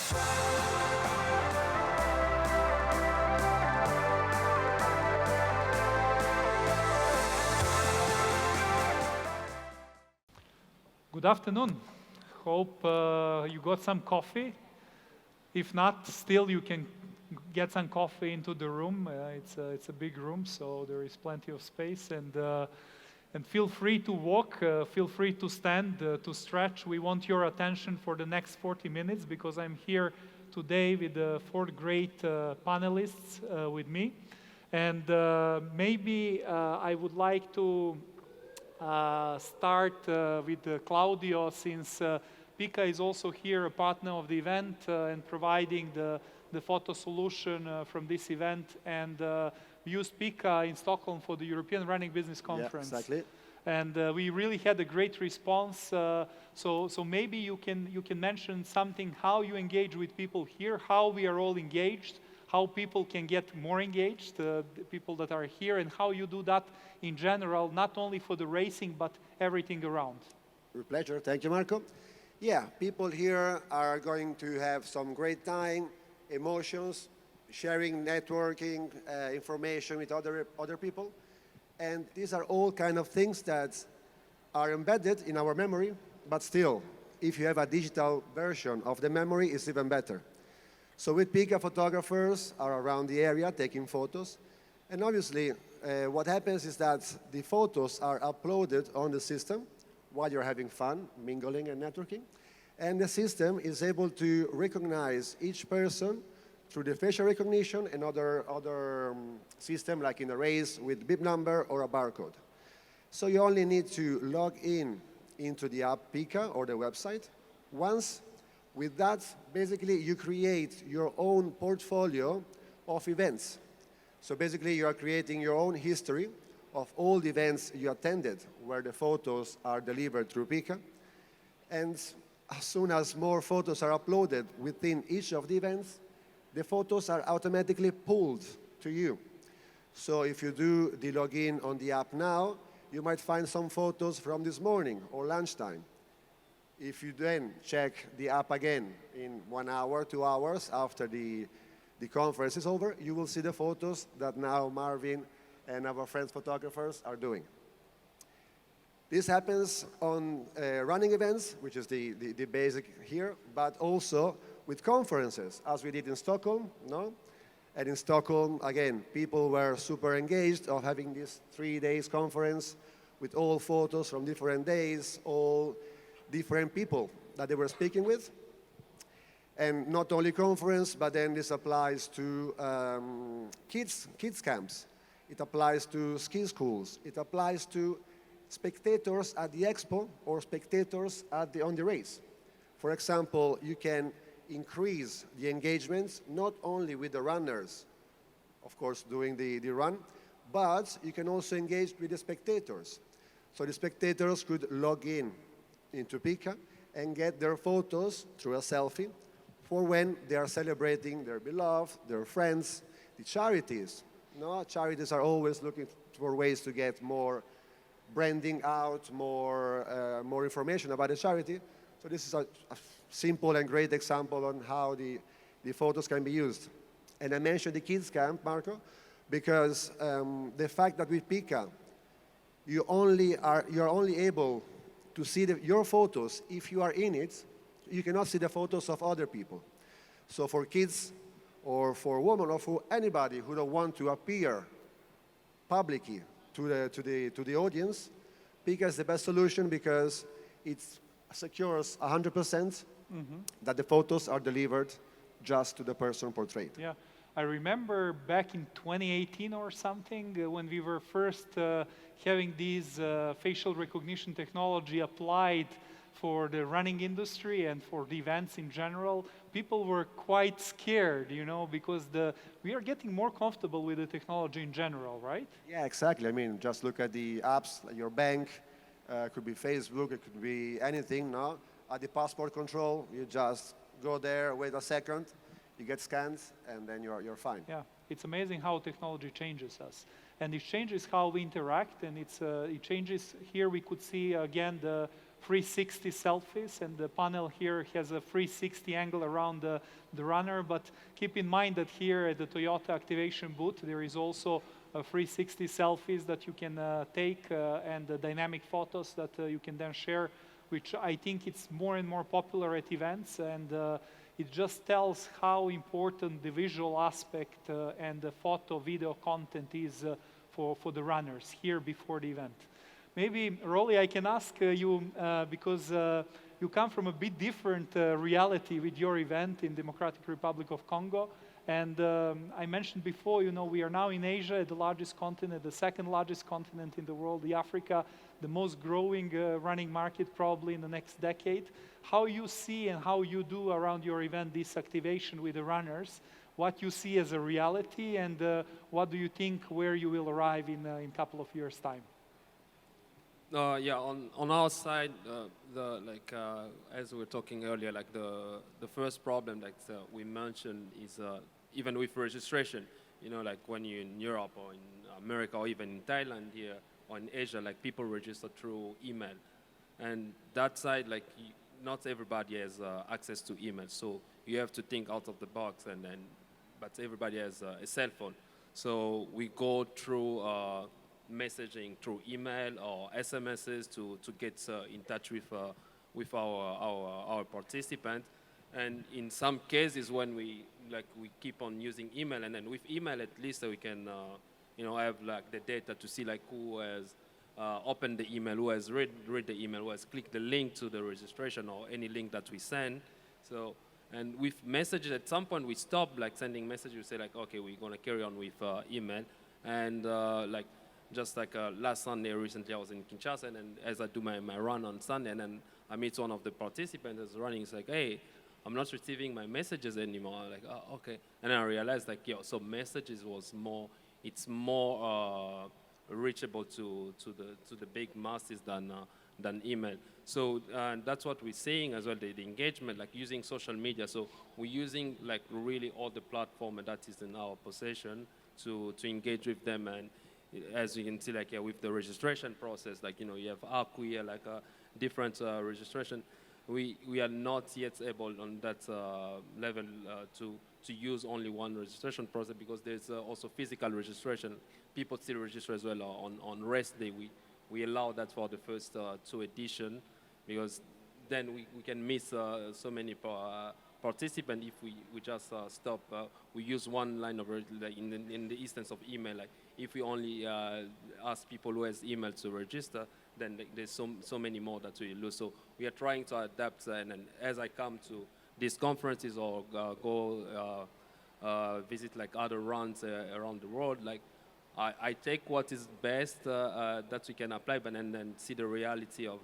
Good afternoon. Hope you got some coffee. If not, still you can get some coffee into the room. It's a big room, so there is plenty of space. And feel free to walk, feel free to stand, to stretch. We want your attention for the next 40 minutes because I'm here today with the 4 great panelists with me. And maybe I would like to start with Claudio, since Pica is also here, a partner of the event and providing the photo solution from this event. And we used Pica in Stockholm for the European Running Business Conference. Yeah, exactly. And we really had a great response. So maybe you can mention something, how you engage with people here, how we are all engaged, how people can get more engaged, the people that are here, and how you do that in general, not only for the racing, but everything around. With pleasure. Thank you, Marko. Yeah, people here are going to have some great time, emotions, sharing, networking, information with other people. And these are all kind of things that are embedded in our memory, but still, if you have a digital version of the memory, it's even better. So with Pica, photographers are around the area taking photos. And obviously, what happens is that the photos are uploaded on the system while you're having fun, mingling and networking. And the system is able to recognize each person through the facial recognition and other system, like in a race with bib number or a barcode. So you only need to log into the app Pica or the website. Once with that, basically you create your own portfolio of events. So basically you are creating your own history of all the events you attended where the photos are delivered through Pica. And as soon as more photos are uploaded within each of the events, the photos are automatically pulled to you. So if you do the login on the app now, you might find some photos from this morning or lunchtime. If you then check the app again in 1 hour, 2 hours after the conference is over, you will see the photos that now Marvin and our friends photographers are doing. This happens on running events, which is the basic here, but also with conferences, as we did in Stockholm, no? And in Stockholm, again, people were super engaged of having this 3 days conference with all photos from different days, all different people that they were speaking with. And not only conference, but then this applies to kids camps. It applies to ski schools. It applies to spectators at the expo or spectators on the race. For example, you can increase the engagements not only with the runners, of course, doing the run, but you can also engage with the spectators. So the spectators could log into Pica and get their photos through a selfie for when they are celebrating their beloved, their friends, the charities. No, charities are always looking for ways to get more branding out, more information about the charity. So this is a simple and great example on how the photos can be used. And I mentioned the kids camp, Marko, because the fact that with Pica, you're only able to see your photos if you are in it. You cannot see the photos of other people. So for kids or for women or for anybody who don't want to appear publicly to the audience, Pica is the best solution because it secures 100% that the photos are delivered just to the person portrayed. Yeah, I remember back in 2018 or something when we were first having these facial recognition technology applied for the running industry and for the events in general. People were quite scared, you know, because we are getting more comfortable with the technology in general, right? Yeah, exactly. I mean, just look at the apps, like your bank, could be Facebook, it could be anything, no? At the passport control, you just go there, wait a second, you get scanned, and then you're fine. Yeah, it's amazing how technology changes us. And it changes how we interact, and it changes, here we could see again the 360 selfies, and the panel here has a 360 angle around the runner. But keep in mind that here at the Toyota activation booth, there is also a 360 selfies that you can take and dynamic photos that you can then share, which I think it's more and more popular at events, and it just tells how important the visual aspect and the photo, video content is for the runners here before the event. Maybe, Rolly, I can ask you, because you come from a bit different reality with your event in Democratic Republic of Congo. And I mentioned before, we are now in Asia, the largest continent, the second largest continent in the world, the Africa, the most growing running market probably in the next decade. How you see and how you do around your event this activation with the runners, what you see as a reality, and what do you think where you will arrive in a couple of years' time? Yeah, on our side, as we were talking earlier, like the first problem we mentioned is even with registration, like when you're in Europe or in America or even in Thailand here or in Asia, like people register through email, and that side, not everybody has access to email, so you have to think out of the box, but everybody has a cell phone, so we go through messaging through email or SMSs to get in touch with our participant. And in some cases when we keep on using email, and then with email at least we can have the data to see who has opened the email, who has read the email, who has clicked the link to the registration or any link that we send. So, and with messages, at some point we stop sending messages. We say okay, we're gonna carry on with email, and just last Sunday, recently I was in Kinshasa, and as I do my run on Sunday, and then I meet one of the participants that's running. It's hey, I'm not receiving my messages anymore. I'm oh, okay. And then I realized so messages it's more reachable to the big masses than email. So that's what we're seeing as well, the engagement, using social media. So we're using really all the platform that is in our possession to engage with them. And as you can see, with the registration process, you have Haku here, a different registration. We are not yet able on that level to use only one registration process, because there's also physical registration. People still register as well on rest day. We allow that for the first two editions, because then we can miss so many participants if we just stop. We use one line of in the instance of email. If we only ask people who has email to register, then there's so many more that we lose. So we are trying to adapt, and as I come to these conferences or go visit other runs around the world, I take what is best that we can apply, but then see the reality of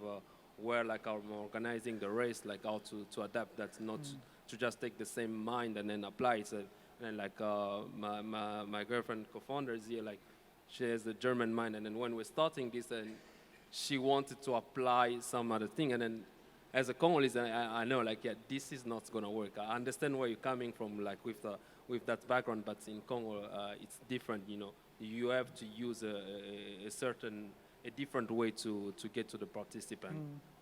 where I'm organizing the race, how to adapt. That's not to just take the same mind and then apply it. And my girlfriend co-founder is here, she has the German mind, and then when we're starting this, and she wanted to apply some other thing, and then as a Congolese, I know this is not gonna work. I understand where you're coming from, with that background, but in Congo it's different. You have to use a different way to get to the participant.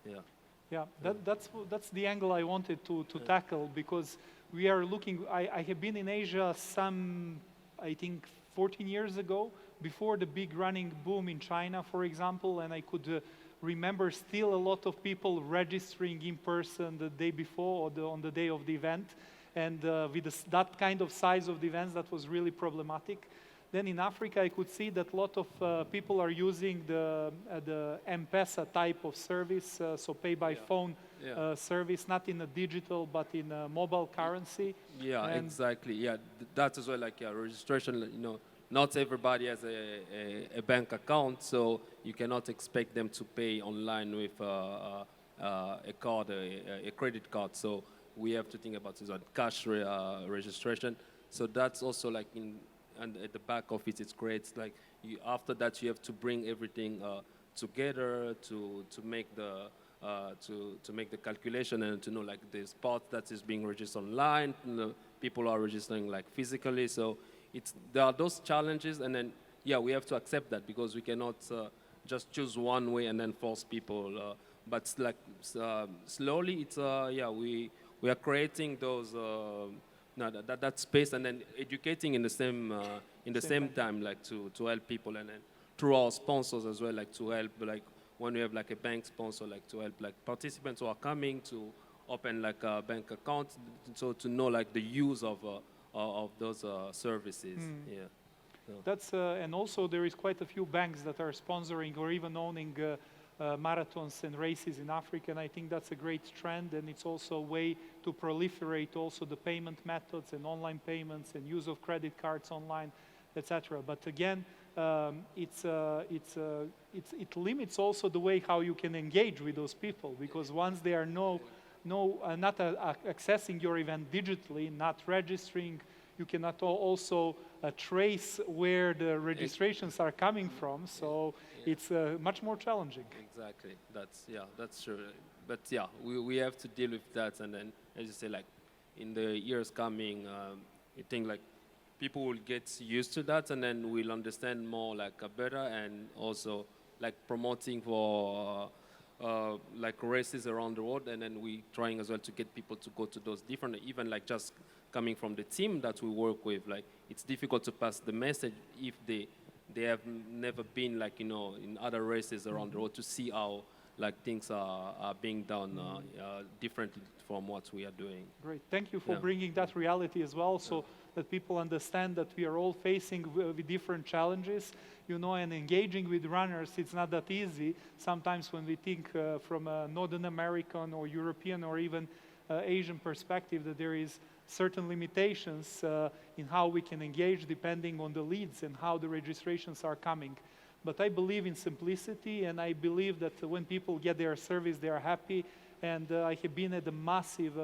Yeah. Yeah, that's the angle I wanted to tackle, because we are looking. I have been in Asia I think 14 years ago, before the big running boom in China, for example, and I could remember still a lot of people registering in person the day before or on the day of the event, and with that kind of size of the events, that was really problematic. Then in Africa, I could see that a lot of people are using the M-Pesa type of service, so pay by phone service, not in a digital, but in a mobile currency. Yeah, and exactly. Yeah, that as well, registration, not everybody has a bank account, so you cannot expect them to pay online with a card, a credit card. So we have to think about cash registration. So that's also and at the back of it, it's great. After that, you have to bring everything together to make the calculation, and to know the spot that is being registered online. People are registering physically. So there are those challenges, and then we have to accept that, because we cannot just choose one way and then force people. but slowly, it's yeah, we are creating those no, that space, and then educating in the same time, like to help people, and then through our sponsors as well, like to help, like when we have like a bank sponsor, like to help like participants who are coming to open like a bank account, so to know like the use of those services. Yeah. So. That's and also there is quite a few banks that are sponsoring or even owning marathons and races in Africa, and I think that's a great trend, and it's also a way to proliferate also the payment methods and online payments and use of credit cards online, etc. But again, it limits also the way how you can engage with those people, because once they are not accessing your event digitally, not registering, you cannot also trace where the registrations are coming from. So it's much more challenging. Exactly. That's true. But yeah, we have to deal with that, and then as you say, like in the years coming, I think like people will get used to that, and then we'll understand more like better, and also like promoting for like races around the world, and then we trying as well to get people to go to those different, even like just coming from the team that we work with, like it's difficult to pass the message if they have never been like, you know, in other races around the world, to see how like things are being done differently from what we are doing. Great, thank you for bringing that reality as well, so that people understand that we are all facing with different challenges, you know, and engaging with runners, it's not that easy. Sometimes when we think from a Northern American or European or even Asian perspective, that there is certain limitations in how we can engage depending on the leads and how the registrations are coming. But I believe in simplicity, and I believe that when people get their service, they are happy. And I have been at the massive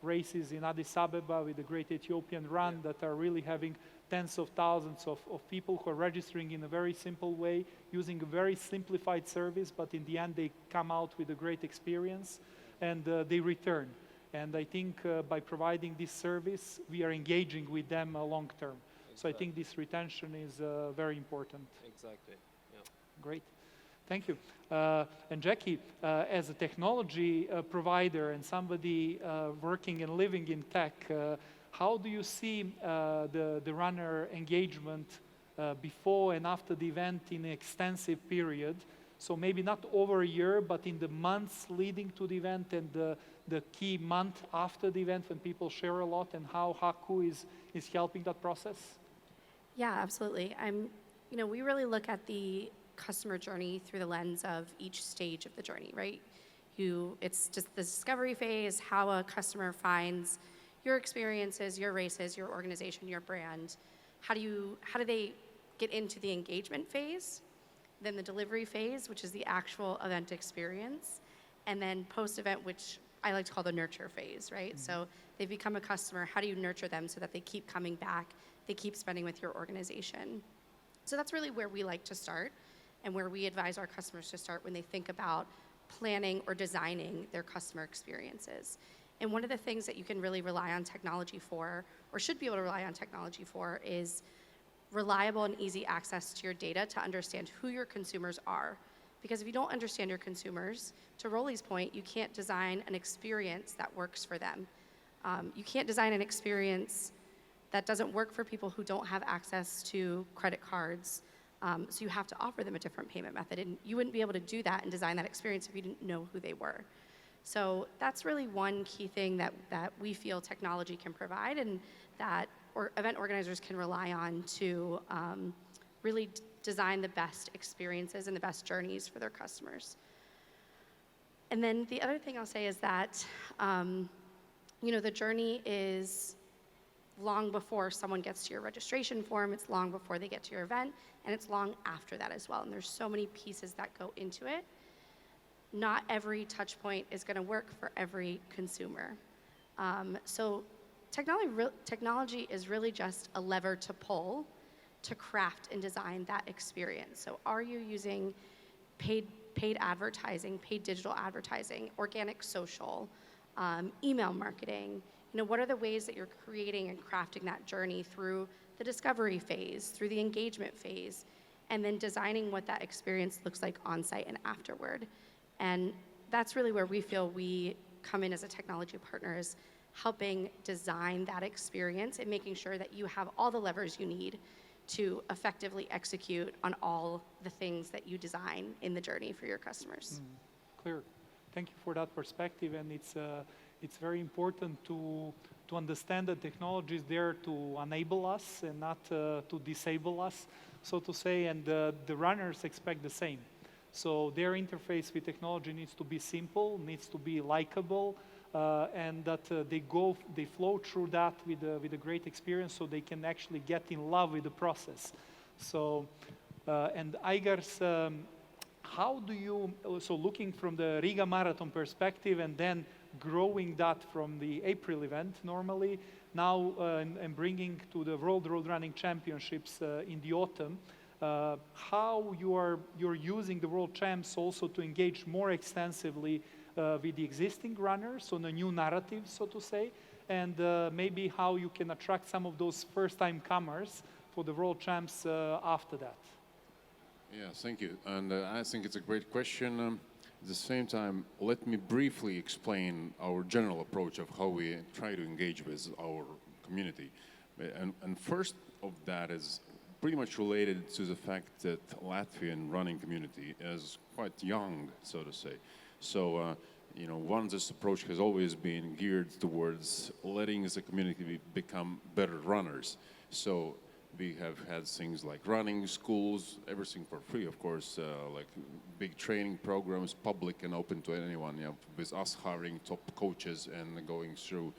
races in Addis Ababa with the Great Ethiopian Run that are really having tens of thousands of people who are registering in a very simple way, using a very simplified service, but in the end they come out with a great experience, and they return. And I think by providing this service, we are engaging with them long term. Exactly. So I think this retention is very important. Exactly. Yeah. Great. Thank you. And Jackie, as a technology provider and somebody working and living in tech, how do you see the runner engagement before and after the event in an extensive period? So maybe not over a year, but in the months leading to the event and the key month after the event when people share a lot, and how Haku is helping that process? Yeah, absolutely. We really look at the customer journey through the lens of each stage of the journey, right? It's just the discovery phase, how a customer finds your experiences, your races, your organization, your brand. How do they get into the engagement phase? Then the delivery phase, which is the actual event experience, and then post-event, which I like to call the nurture phase, right? Mm-hmm. So they become a customer. How do you nurture them so that they keep coming back, they keep spending with your organization? So that's really where we like to start, and where we advise our customers to start when they think about planning or designing their customer experiences. And one of the things that you can really rely on technology for, or should be able to rely on technology for, is reliable and easy access to your data to understand who your consumers are. Because if you don't understand your consumers, to Rolly's point, you can't design an experience that works for them. You can't design an experience that doesn't work for people who don't have access to credit cards. So you have to offer them a different payment method. And you wouldn't be able to do that and design that experience if you didn't know who they were. So that's really one key thing that we feel technology can provide, and that event organizers can rely on to really design the best experiences and the best journeys for their customers. And then the other thing I'll say is that, the journey is long before someone gets to your registration form, it's long before they get to your event, and it's long after that as well. And there's so many pieces that go into it. Not every touch point is gonna work for every consumer. So technology is really just a lever to pull to craft and design that experience. So are you using paid advertising, paid digital advertising, organic social, email marketing? What are the ways that you're creating and crafting that journey through the discovery phase, through the engagement phase, and then designing what that experience looks like on site and afterward? And that's really where we feel we come in as a technology partner, is helping design that experience and making sure that you have all the levers you need to effectively execute on all the things that you design in the journey for your customers. Clear. Thank you for that perspective, and it's very important to understand that technology is there to enable us and not to disable us, so to say, and the runners expect the same. So their interface with technology needs to be simple, needs to be likable, and that they flow through that with a great experience, so they can actually get in love with the process. So, and Aigars, how do you, so looking from the Riga Marathon perspective and then growing that from the April event normally, now and bringing to the World Road Running Championships in the autumn, how you're using the World Champs also to engage more extensively with the existing runners on a new narrative, so to say, and maybe how you can attract some of those first-time comers for the World Champs after that. Yeah, thank you. And I think it's a great question. At the same time, let me briefly explain our general approach of how we try to engage with our community. And first of that is pretty much related to the fact that Latvian running community is quite young, so to say. So, this approach has always been geared towards letting the community become better runners. So we have had things like running schools, everything for free, of course, like big training programs, public and open to anyone, with us hiring top coaches and going through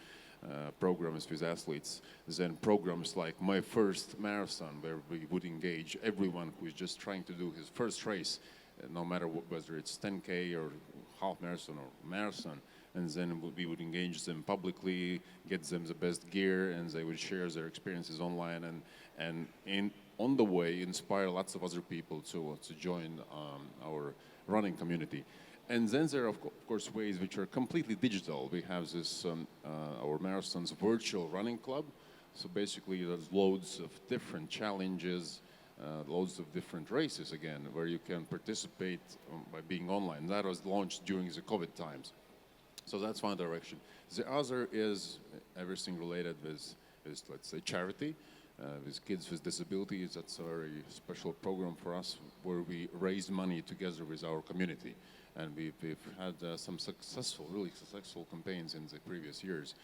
programs with athletes. Then programs like My First Marathon, where we would engage everyone who is just trying to do his first race, no matter whether it's 10K or half marathon or marathon. And then we would engage them publicly, get them the best gear, and they would share their experiences online, and on the way inspire lots of other people to join our running community. And then there are of course ways which are completely digital. We have this our marathon's virtual running club. So basically there's loads of different challenges, loads of different races again, where you can participate by being online. That was launched during the COVID times. So that's one direction. The other is everything related with let's say, charity, with kids with disabilities. That's a very special program for us, where we raise money together with our community. And we've had some really successful campaigns in the previous years.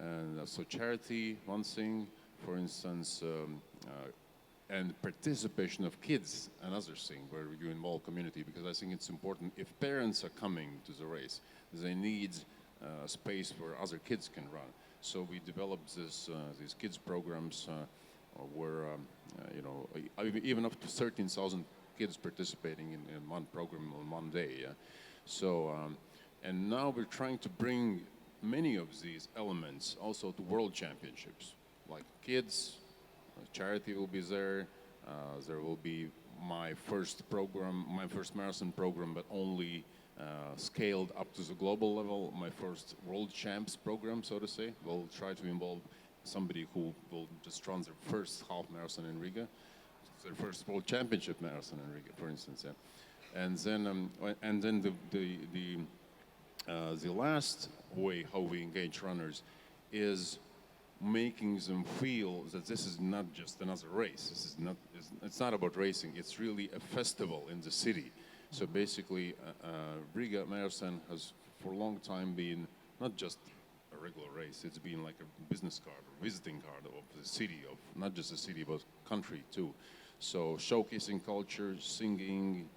And so charity, one thing, for instance, and participation of kids, another thing where you involve community, because I think it's important. If parents are coming to the race, they need a space where other kids can run. So we developed these kids programs where even up to 13,000 kids participating in one program on one day. Yeah? So and now we're trying to bring many of these elements also to world championships, like kids. Charity will be there. There will be my first marathon program, but only scaled up to the global level. My first world champs program, so to say. We'll try to involve somebody who will just run their first half marathon in Riga, their first world championship marathon in Riga, for instance. Yeah. And then the last way how we engage runners is making them feel that this is not just another race. It's not about racing. It's really a festival in the city. So basically, Riga Marathon has for a long time been not just a regular race. It's been like a business card or visiting card of the city, of not just the city, but country too. So showcasing culture, singing,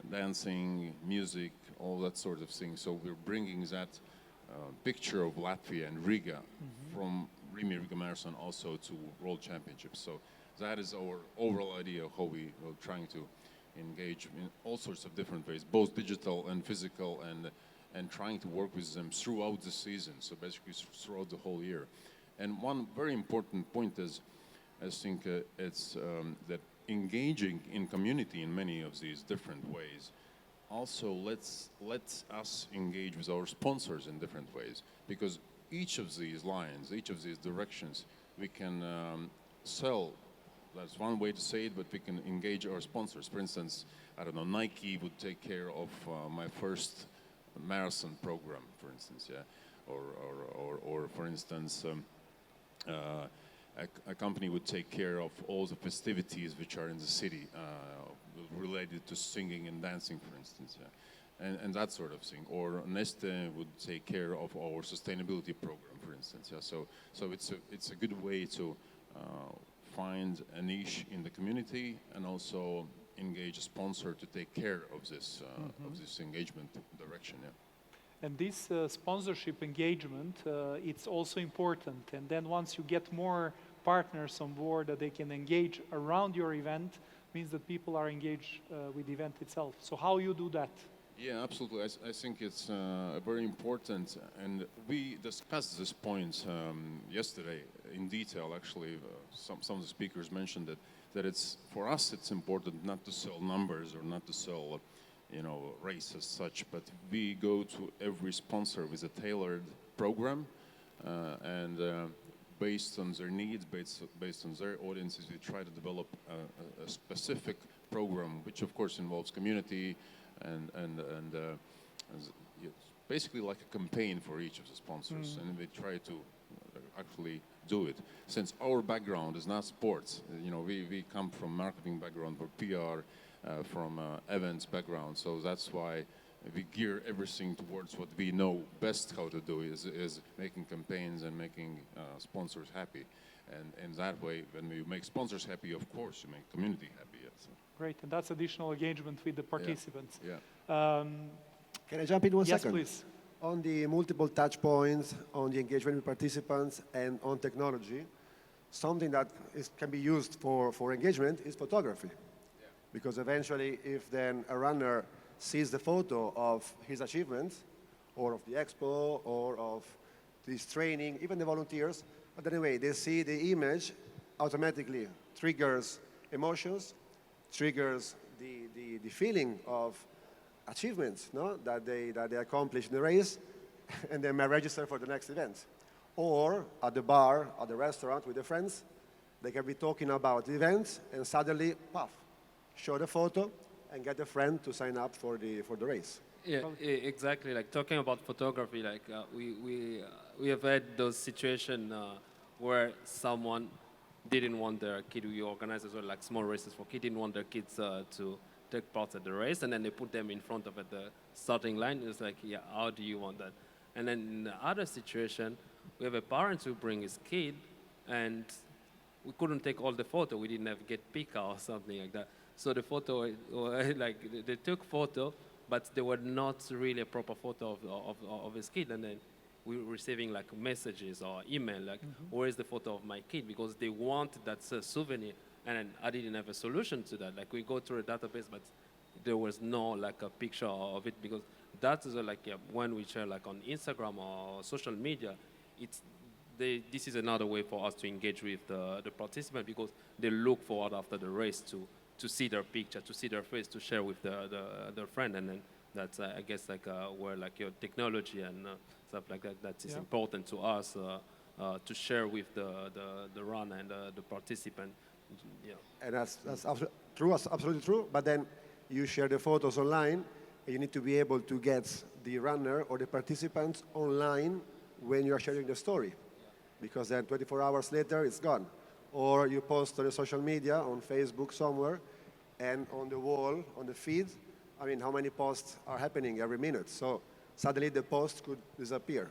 dancing, music, all that sort of thing. So we're bringing that picture of Latvia and Riga from Rimi Riga Marathon also to World Championships. So that is our overall idea of how we are trying to engage in all sorts of different ways, both digital and physical, and trying to work with them throughout the season, so basically throughout the whole year. And one very important point is, I think it's that engaging in community in many of these different ways also lets us engage with our sponsors in different ways, because each of these lines, each of these directions, we can sell. That's one way to say it, but we can engage our sponsors. For instance, I don't know, Nike would take care of my first marathon program, for instance, yeah, or for instance, a company would take care of all the festivities which are in the city related to singing and dancing, for instance, yeah, and that sort of thing. Or Neste would take care of our sustainability program, for instance, yeah. So it's a good way to find a niche in the community and also engage a sponsor to take care of this engagement direction, yeah. And this sponsorship engagement, it's also important. And then once you get more partners on board that they can engage around your event, means that people are engaged with the event itself. So how you do that? Yeah, absolutely. I think it's very important, and we discussed this point yesterday in detail. Actually, some of the speakers mentioned that it's for us. It's important not to sell numbers or not to sell, race as such, but we go to every sponsor with a tailored program, and based on their needs, based on their audiences, we try to develop a specific program, which of course involves community and it's basically like a campaign for each of the sponsors, and we try to actually do it. Since our background is not sports, we come from marketing background, for PR, from events background, so that's why we gear everything towards what we know best how to do is making campaigns and making sponsors happy. And in that way, when we make sponsors happy, of course, you make community happy. Yeah, so. Great, and that's additional engagement with the participants. Yeah. Can I jump in one second? Yes, please. On the multiple touch points, on the engagement with participants, and on technology, something that can be used for engagement is photography. Yeah. Because eventually, if then a runner sees the photo of his achievements, or of the expo, or of this training, even the volunteers, but anyway, they see the image, automatically triggers emotions, triggers the feeling of achievements, no? that they accomplished in the race, and they may register for the next event. Or at the bar, at the restaurant with their friends, they can be talking about the event, and suddenly, puff, show the photo, and get a friend to sign up for the race. Yeah, exactly. Like talking about photography, like we have had those situations where someone didn't want their kid. We organize as well like small races for kids. Didn't want their kids to take part at the race, and then they put them in front of at the starting line. It's like, yeah, how do you want that? And then in the other situation, we have a parent who bring his kid, and we couldn't take all the photo. We didn't have get Pica or something like that. So the photo, like they took photo, but they were not really a proper photo of his kid. And then we were receiving like messages or email like, where is the photo of my kid? Because they want that souvenir. And I didn't have a solution to that. Like we go through a database, but there was no like a picture of it, because that is like when we share like on Instagram or social media, this is another way for us to engage with the participant, because they look forward after the race to see their picture, to see their face, to share with their friend, and then that's I guess like where like your technology and stuff like that is important to us to share with the runner and the participant. Yeah. And that's absolutely true. But then you share the photos online, and you need to be able to get the runner or the participants online when you are sharing the story, because then 24 hours later it's gone. Or you post on the social media, on Facebook somewhere, and on the wall, on the feed, I mean, how many posts are happening every minute? So suddenly the post could disappear.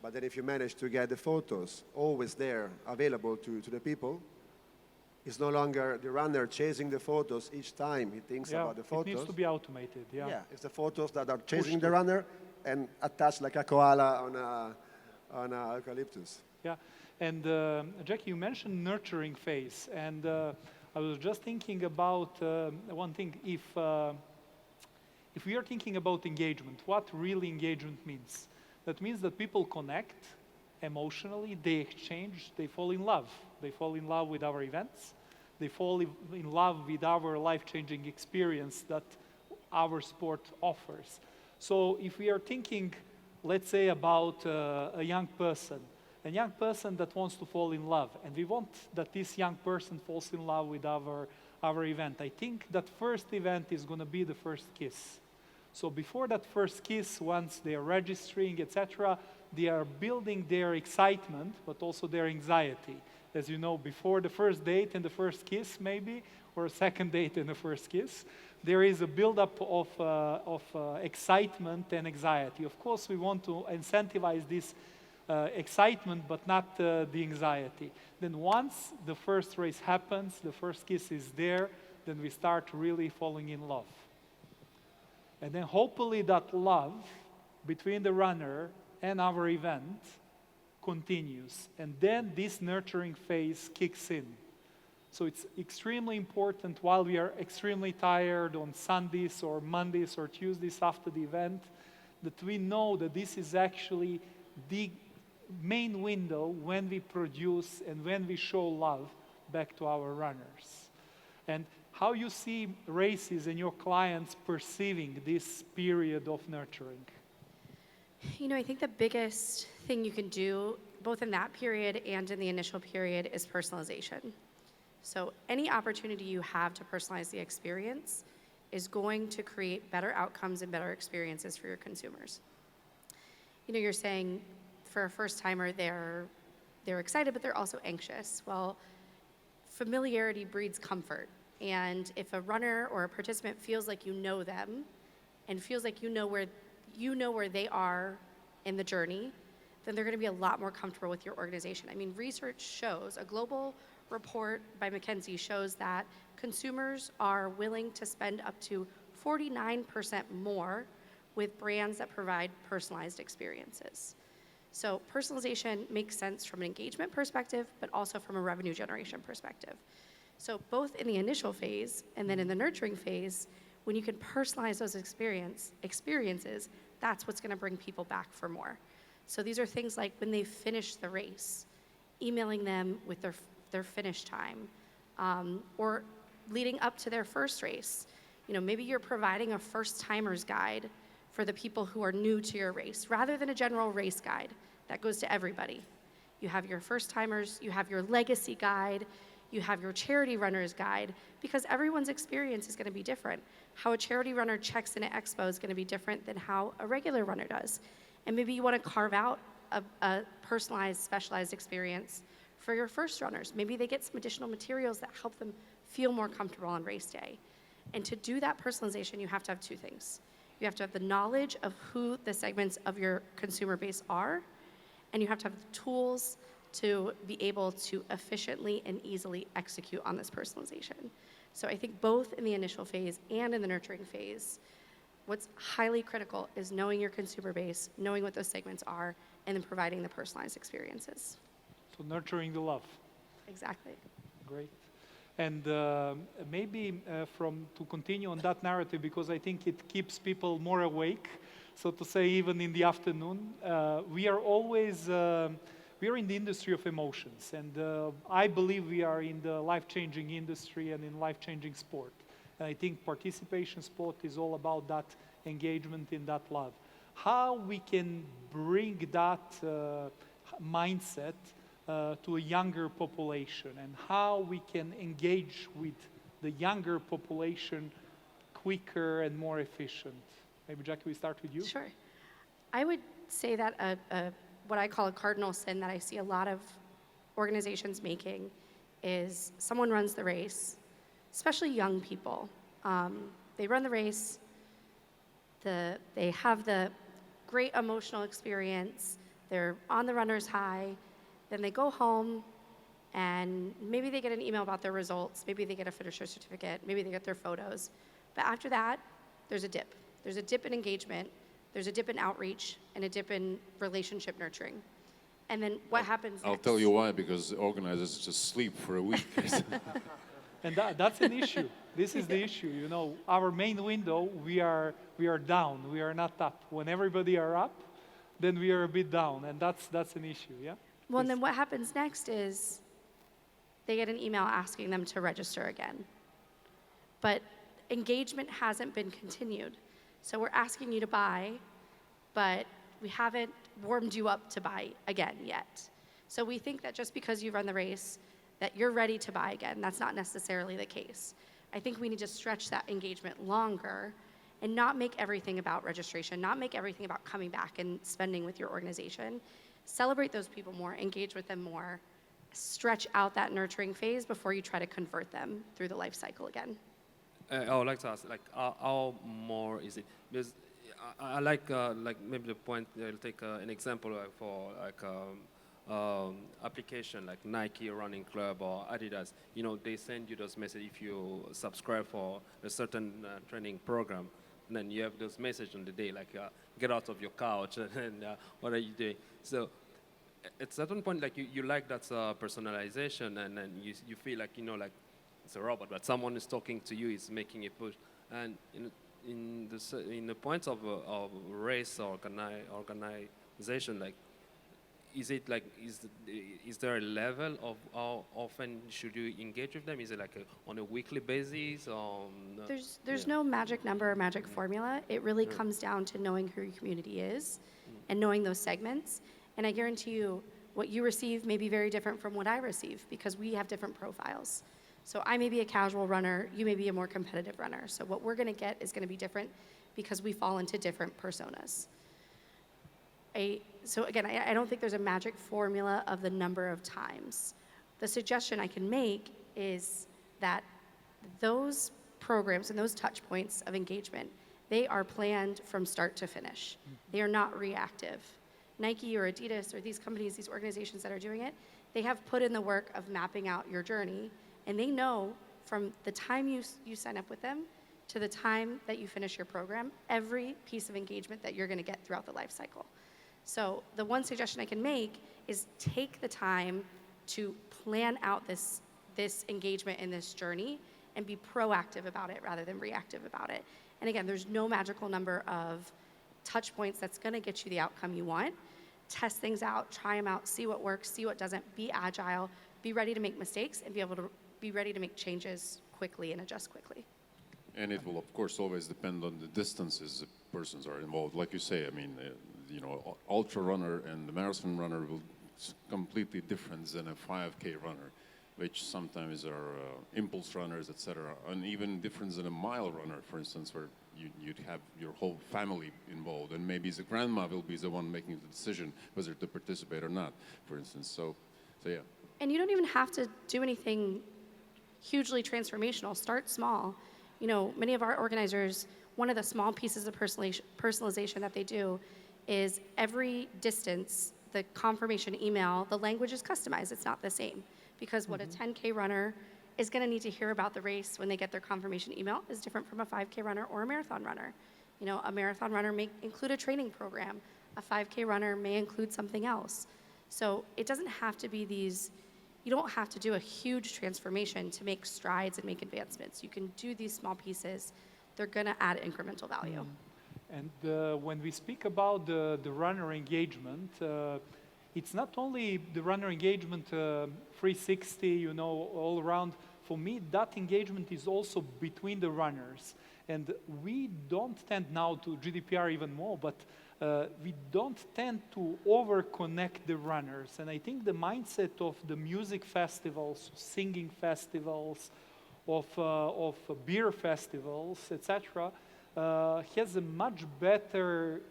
But then if you manage to get the photos always there, available to the people, it's no longer the runner chasing the photos each time he thinks about the photos. It needs to be automated, Yeah, it's the photos that are chasing the runner and attached like a koala on a eucalyptus. Yeah, and Jackie, you mentioned nurturing phase, and I was just thinking about one thing. If we are thinking about engagement, what really engagement means? That means that people connect emotionally, they exchange, they fall in love. They fall in love with our events. They fall in love with our life-changing experience that our sport offers. So if we are thinking, let's say, about a young person that wants to fall in love, and we want that this young person falls in love with our event, I think that first event is going to be the first kiss. So before that first kiss, once they are registering, etc., they are building their excitement, but also their anxiety. As you know, before the first date and the first kiss, maybe, or a second date and the first kiss, there is a buildup of excitement and anxiety. Of course, we want to incentivize this excitement, but not the anxiety. Then once the first race happens, the first kiss is there, then we start really falling in love. And then hopefully that love between the runner and our event continues. And then this nurturing phase kicks in. So it's extremely important while we are extremely tired on Sundays or Mondays or Tuesdays after the event, that we know that this is actually the main window when we produce and when we show love back to our runners. And how you see races and your clients perceiving this period of nurturing? You know, I think the biggest thing you can do, both in that period and in the initial period, is personalization. So any opportunity you have to personalize the experience is going to create better outcomes and better experiences for your consumers. You know, you're saying for a first timer, they're excited, but they're also anxious. Well, familiarity breeds comfort. And if a runner or a participant feels like you know them and feels like you know where they are in the journey, then they're going to be a lot more comfortable with your organization. I mean, research shows, a global report by McKinsey shows that consumers are willing to spend up to 49% more with brands that provide personalized experiences. So personalization makes sense from an engagement perspective, but also from a revenue generation perspective. So both in the initial phase and then in the nurturing phase, when you can personalize those experiences, that's what's going to bring people back for more. So these are things like when they finish the race, emailing them with their finish time, or leading up to their first race. You know, maybe you're providing a first-timers guide for the people who are new to your race, rather than a general race guide that goes to everybody. You have your first-timers, you have your legacy guide, you have your charity runner's guide, because everyone's experience is going to be different. How a charity runner checks in at Expo is going to be different than how a regular runner does. And maybe you want to carve out a personalized, specialized experience for your first runners. Maybe they get some additional materials that help them feel more comfortable on race day. And to do that personalization, you have to have two things. You have to have the knowledge of who the segments of your consumer base are, and you have to have the tools to be able to efficiently and easily execute on this personalization. So I think both in the initial phase and in the nurturing phase, what's highly critical is knowing your consumer base, knowing what those segments are, and then providing the personalized experiences. So nurturing the love. Exactly. Great. And maybe to continue on that narrative, because I think it keeps people more awake, so to say, even in the afternoon. We are always, we are in the industry of emotions, and I believe we are in the life-changing industry and in life-changing sport. And I think participation sport is all about that engagement in that love. How we can bring that mindset to a younger population, and how we can engage with the younger population quicker and more efficient. Maybe, Jackie, we start with you? Sure. I would say that what I call a cardinal sin that I see a lot of organizations making is someone runs the race, especially young people. They run the race, they have the great emotional experience, they're on the runner's high, then they go home and maybe they get an email about their results, maybe they get a finisher certificate, maybe they get their photos. But after that, there's a dip. There's a dip in engagement, there's a dip in outreach, and a dip in relationship nurturing. And then what happens I'll next? tell you why, because organizers just sleep for a week. And that's an issue. This is the issue. You know, our main window, we are down. We are not up. When everybody are up, then we are a bit down, and that's an issue. Yeah. Well, and then what happens next is they get an email asking them to register again. But engagement hasn't been continued. So we're asking you to buy, but we haven't warmed you up to buy again yet. So we think that just because you run the race, that you're ready to buy again. That's not necessarily the case. I think we need to stretch that engagement longer and not make everything about registration, not make everything about coming back and spending with your organization. Celebrate those people more, engage with them more, stretch out that nurturing phase before you try to convert them through the life cycle again. I would like to ask, like, how more is it? Because I like maybe the point. I'll take an example for like application like Nike Running Club or Adidas. You know, they send you those messages if you subscribe for a certain training program, and then you have those messages on the day like get out of your couch and what are you doing? So at a certain point, like you like that personalization, and then you feel like, you know, like it's a robot, but someone is talking to you, is making a push, and in the points of race or organization, like, is it like is there a level of how often should you engage with them? Is it like on a weekly basis? There's no magic number or magic formula. It really comes down to knowing who your community is and knowing those segments. And I guarantee you, what you receive may be very different from what I receive because we have different profiles. So I may be a casual runner, you may be a more competitive runner. So what we're gonna get is gonna be different because we fall into different personas. So again, I don't think there's a magic formula of the number of times. The suggestion I can make is that those programs and those touch points of engagement, they are planned from start to finish. They are not reactive. Nike or Adidas or these companies, these organizations that are doing it, they have put in the work of mapping out your journey, and they know from the time you sign up with them to the time that you finish your program, every piece of engagement that you're gonna get throughout the life cycle. So the one suggestion I can make is take the time to plan out this engagement in this journey and be proactive about it rather than reactive about it. And again, there's no magical number of touch points that's gonna get you the outcome you want. Test things out, try them out, see what works, see what doesn't, be agile, be ready to make mistakes and be able to be ready to make changes quickly and adjust quickly. And it will, of course, always depend on the distances the persons are involved. Like you say, I mean, you know, ultra runner and the marathon runner will completely different than a 5K runner, which sometimes are impulse runners, etc. And even different than a mile runner, for instance, where you'd have your whole family involved, and maybe the grandma will be the one making the decision whether to participate or not, for instance. So yeah. And you don't even have to do anything hugely transformational. Start small. You know, many of our organizers, one of the small pieces of personalization that they do is every distance, the confirmation email, the language is customized. It's not the same. Because what a 10K runner is going to need to hear about the race when they get their confirmation email is different from a 5K runner or a marathon runner. You know, a marathon runner may include a training program. A 5K runner may include something else. So it doesn't have to be these, you don't have to do a huge transformation to make strides and make advancements. You can do these small pieces. They're going to add incremental value. And when we speak about the runner engagement, it's not only the runner engagement 360, you know, all around. For me, that engagement is also between the runners. And we don't tend now to GDPR even more, but we don't tend to over-connect the runners. And I think the mindset of the music festivals, singing festivals, of beer festivals, etc., has a much better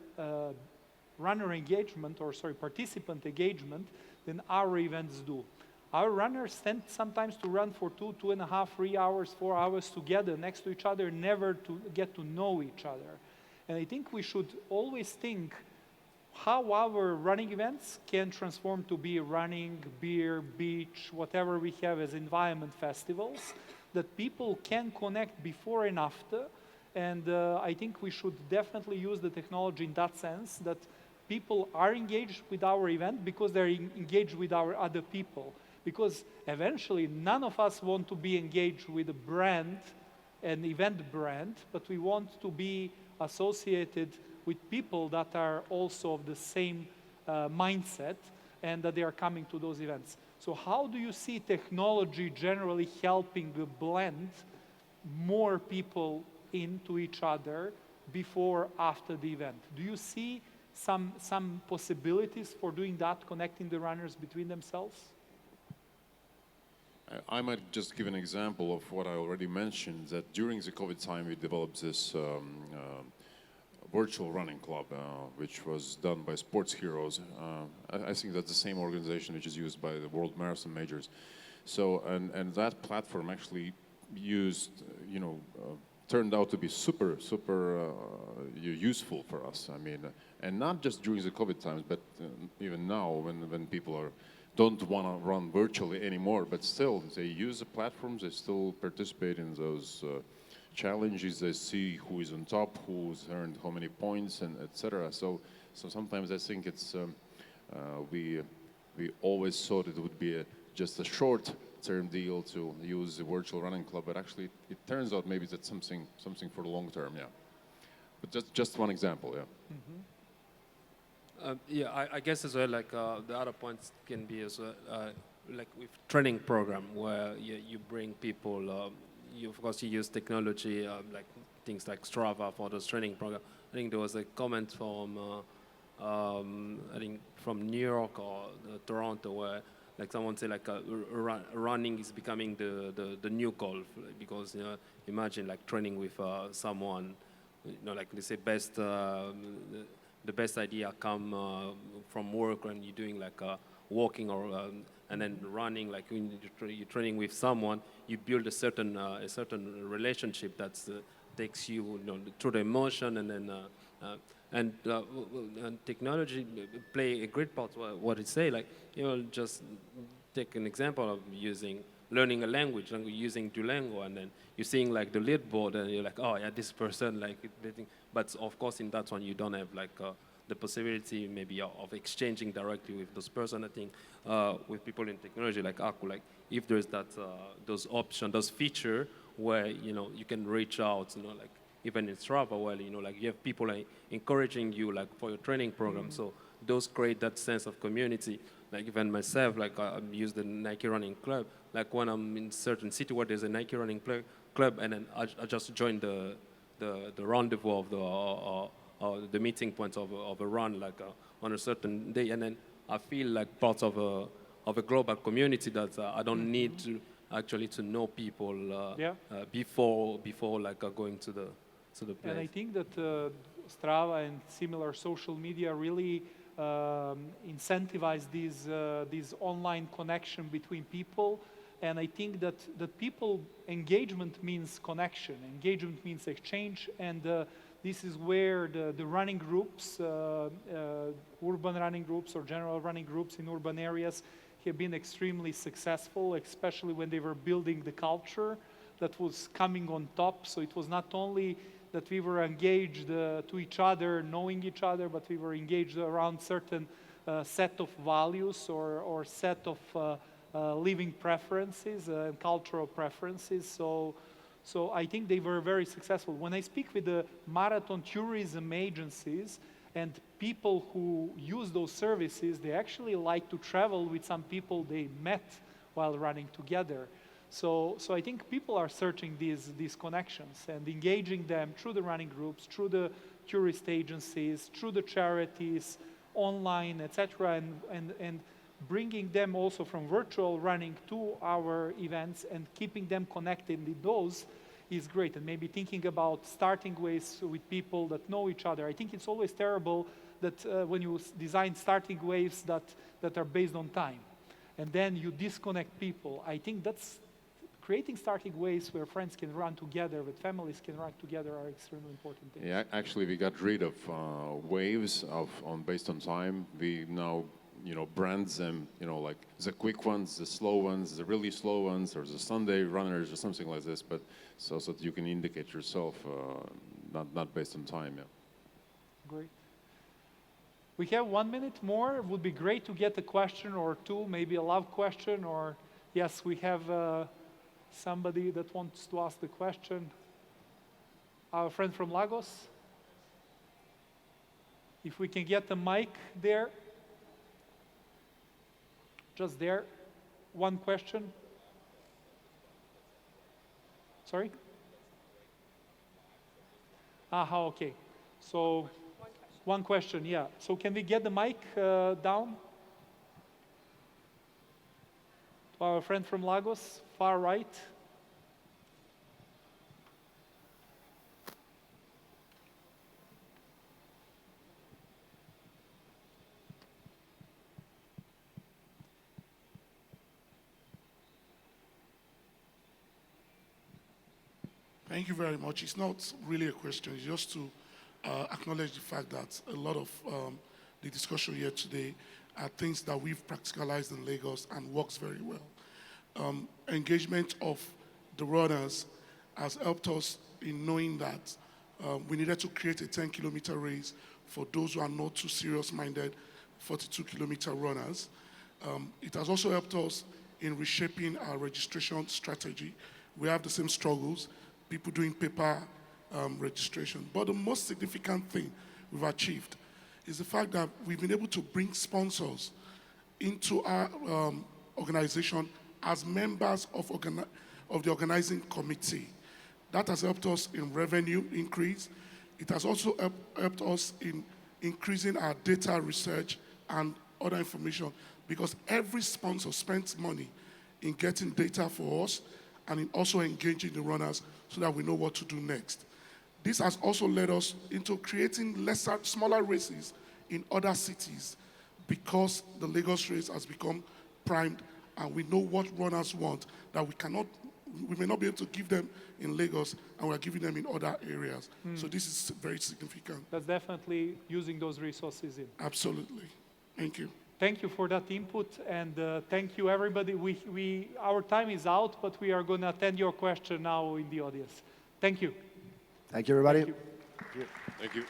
participant engagement than our events do. Our runners tend sometimes to run for 2.5, 3 hours, 4 hours together next to each other, never to get to know each other. And I think we should always think how our running events can transform to be running, beer, beach, whatever we have as environment festivals, that people can connect before and after. And I think we should definitely use the technology in that sense, that people are engaged with our event because they're engaged with our other people. Because eventually, none of us want to be engaged with a brand, an event brand, but we want to be associated with people that are also of the same mindset and that they are coming to those events. So how do you see technology generally helping blend more people into each other before, after the event? Do you see some possibilities for doing that, connecting the runners between themselves? I might just give an example of what I already mentioned, that during the COVID time, we developed this virtual running club, which was done by sports heroes. I think that's the same organization which is used by the World Marathon Majors. So, and that platform actually turned out to be super useful for us. I mean, and not just during the COVID times, but even now when people don't want to run virtually anymore, but still they use the platforms, they still participate in those challenges, they see who is on top, who's earned how many points, and etc. So sometimes I think it's we always thought it would be just a short-term deal to use the virtual running club, but actually it turns out maybe that's something for the long term, yeah. But just one example, yeah. Mm-hmm. I guess as well, like the other points can be as well, like with training program where you bring people, of course you use technology, like things like Strava for those training program. I think there was a comment from, I think from New York or Toronto where like someone said like running is becoming the new golf, because imagine like training with someone, like they say the best idea come from work when you're doing like walking or and then running. Like when you're training with someone, you build a certain relationship that takes you, through the emotion, and then and technology play a great part. What it say, like just take an example of learning a language, using Duolingo, and then you're seeing like the leaderboard, and you're like, oh yeah, this person like. But of course, in that one, you don't have like the possibility maybe of exchanging directly with those person. I think with people in technology like Haku, like if there's that those options, those feature where you can reach out, like even in Strava, well, like you have people like encouraging you like for your training program. Mm-hmm. So those create that sense of community. Like even myself, like I use the Nike Running Club. Like when I'm in certain city where there's a Nike Running Club, and then I just join the rendezvous of the meeting point of a run, like on a certain day, and then I feel like part of a global community that I don't mm-hmm. need to actually to know people before like going to the place. And I think that Strava and similar social media really incentivize these online connection between people. And I think that people engagement means connection, engagement means exchange, and this is where the running groups, urban running groups or general running groups in urban areas have been extremely successful, especially when they were building the culture that was coming on top. So it was not only that we were engaged to each other, knowing each other, but we were engaged around certain set of values or set of living preferences and cultural preferences. So I think they were very successful. When I speak with the marathon tourism agencies and people who use those services, they actually like to travel with some people they met while running together. So I think people are searching these connections and engaging them through the running groups, through the tourist agencies, through the charities, online, etc., and bringing them also from virtual running to our events and keeping them connected in those is great. And maybe thinking about starting waves with people that know each other. I think it's always terrible that when you design starting waves that are based on time, and then you disconnect people. I think that's creating starting waves where friends can run together, where families can run together are extremely important things. Yeah, actually we got rid of waves based on time. We now brand them, like the quick ones, the slow ones, the really slow ones, or the Sunday runners or something like this, but so that you can indicate yourself, not based on time, yeah. Great. We have 1 minute more. It would be great to get a question or two, maybe a love question, or yes, we have somebody that wants to ask the question. Our friend from Lagos. If we can get the mic there. Just there. One question. Sorry? Aha, okay. So, one question, yeah. So can we get the mic down? Our friend from Lagos, far right. Thank you very much. It's not really a question, it's just to acknowledge the fact that a lot of the discussion here today are things that we've practicalized in Lagos and works very well. Engagement of the runners has helped us in knowing that we needed to create a 10-kilometer race for those who are not too serious-minded 42-kilometer runners. It has also helped us in reshaping our registration strategy. We have the same struggles, people doing paper registration. But the most significant thing we've achieved is the fact that we've been able to bring sponsors into our organization as members of the organizing committee. That has helped us in revenue increase. It has also helped us in increasing our data research and other information, because every sponsor spends money in getting data for us and in also engaging the runners so that we know what to do next. This has also led us into creating smaller races in other cities, because the Lagos race has become primed and we know what runners want that we may not be able to give them in Lagos, and we're giving them in other areas. So this is very significant. That's definitely using those resources in. Absolutely. Thank you. Thank you for that input, and thank you everybody. Our time is out, but we are going to attend your question now in the audience. Thank you. Thank you, everybody. Thank you. Thank you.